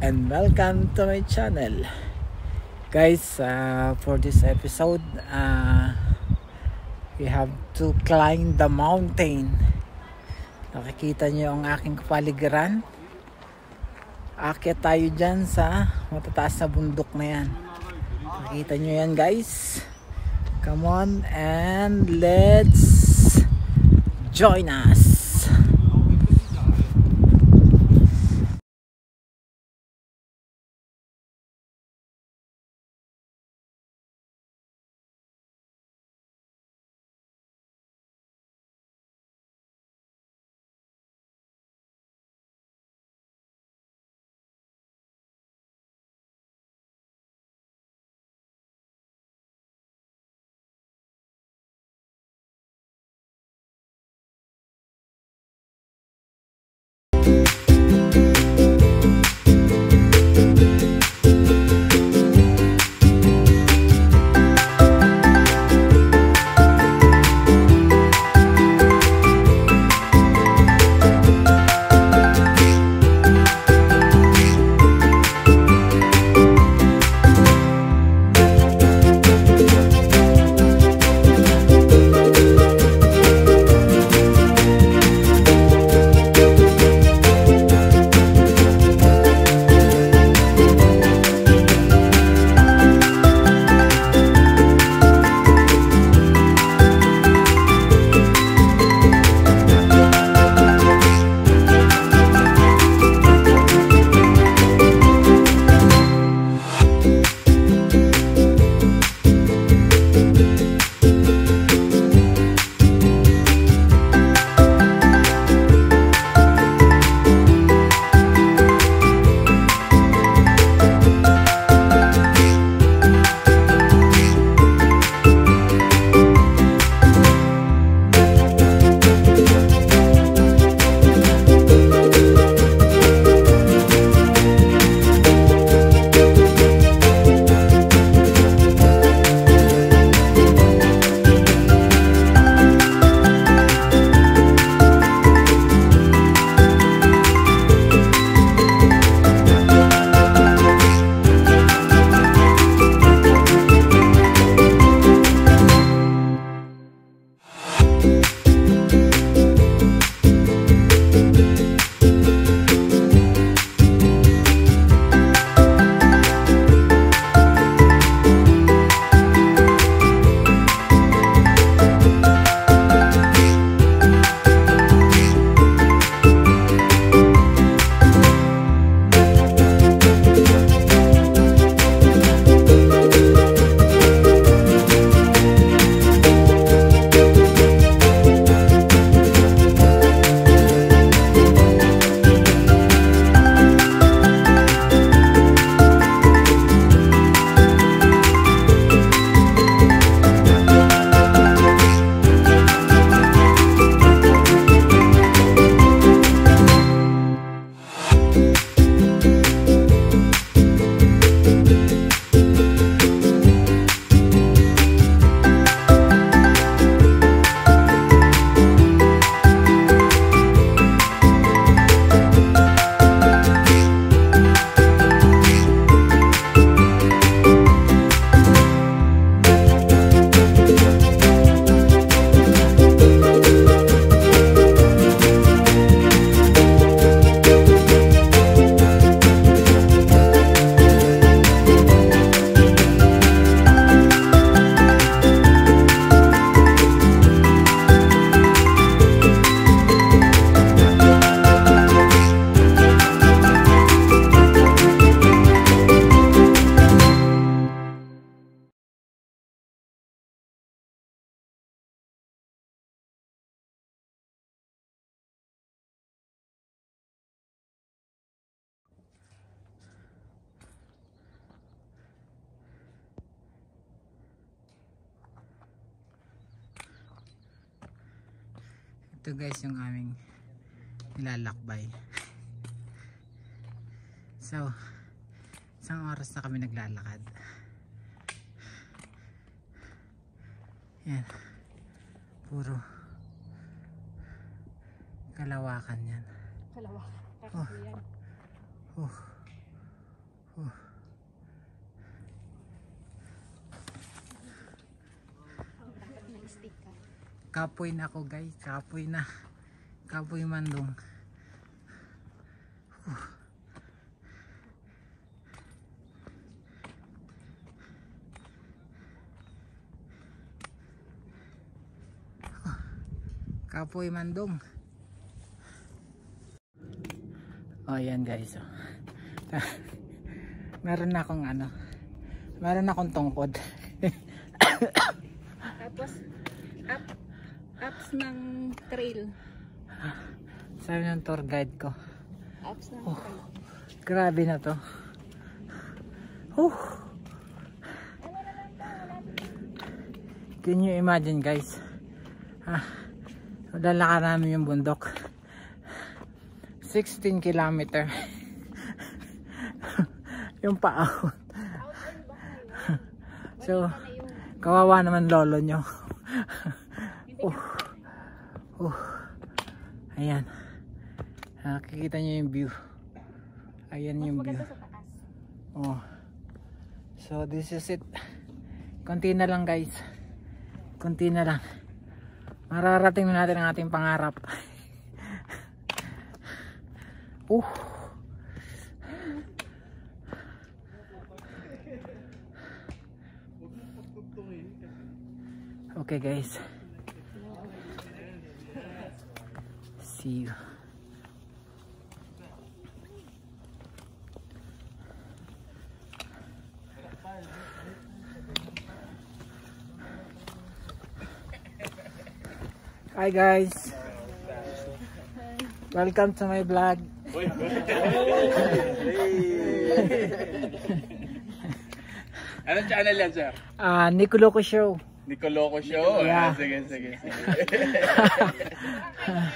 and welcome to my channel. Guys, for this episode, we have to climb the mountain. Nakikita nyo ang aking kapaligiran. Aakyat tayo dyan sa matataas na bundok na yan. Nakikita nyo yan, guys. Come on and let's join us. Ito guys yung aming nilalakbay. So, isang oras na kami naglalakad. Yan. Puro kalawakan yan. Kalawakan. Oh. Oh. Kapoy na ako guys, kapoy na. Kapoy mandong. Kapoy mandong. Oh yan guys. Meron akong meron akong tungkod. Tapos apps ng trail. Sabi ng tour guide ko. Apps ng trail. Grabe na to. Can you imagine guys? Lalakad namin yung bundok. 16 kilometer. Yung paahon. So, kawawa naman lolo nyo. Ayan. Nakikita nyo yung view. Ayan yung view. So, this is it. Konti na lang guys. Konti na lang. Mararating na natin ang ating pangarap. Okay guys. See you. Hi guys. Welcome to my vlog. Anong channel yan, sir? Nicoloko Show. Nicoloko Show? Yeah. Sige.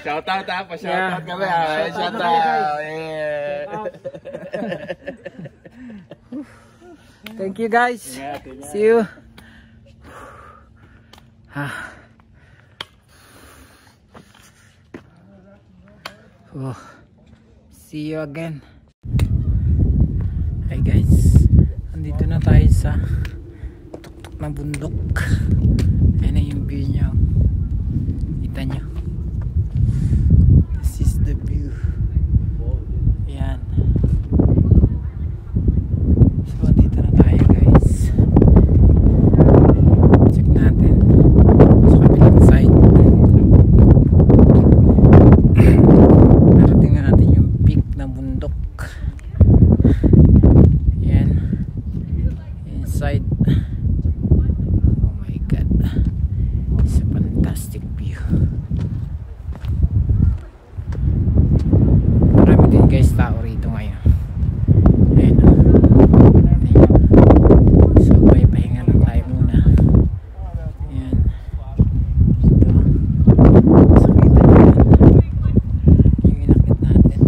Shoutout ha, pa-shoutout kami ha. Shoutout. Yeah. Thank you guys. See you. See you again. Hi guys. Andito na tayo sa tuktok na bundok. Ayan na yung view nyo. Kita nyo. This is the view. Ayan. So andito na tayo guys. Check natin sa kabilang side. Narating na natin yung peak ng bundok. Ayan. Inside. Oh my god. It's a fantastic view. Marami din guys tao rito ngayon. Ayan. So may pahinga lang tayo muna. Ayan. Ito. So kita nyo yan. Yung inakit natin.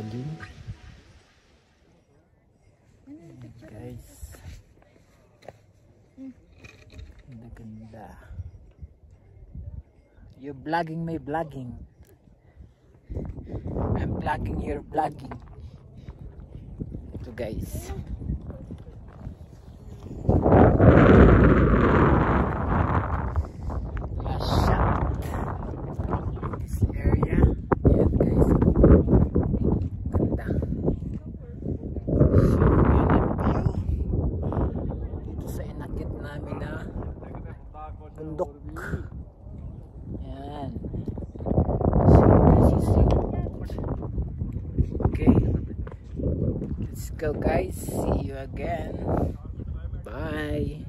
vlogging. Guys, ganda. You vlogging my vlogging. I'm vlogging your vlogging. Ito guys. Last shot. This area. Yan guys. Ganda. So yan ang view. Dito sa inakit namin na bundok. Yan. Okay, let's go guys, see you again, bye.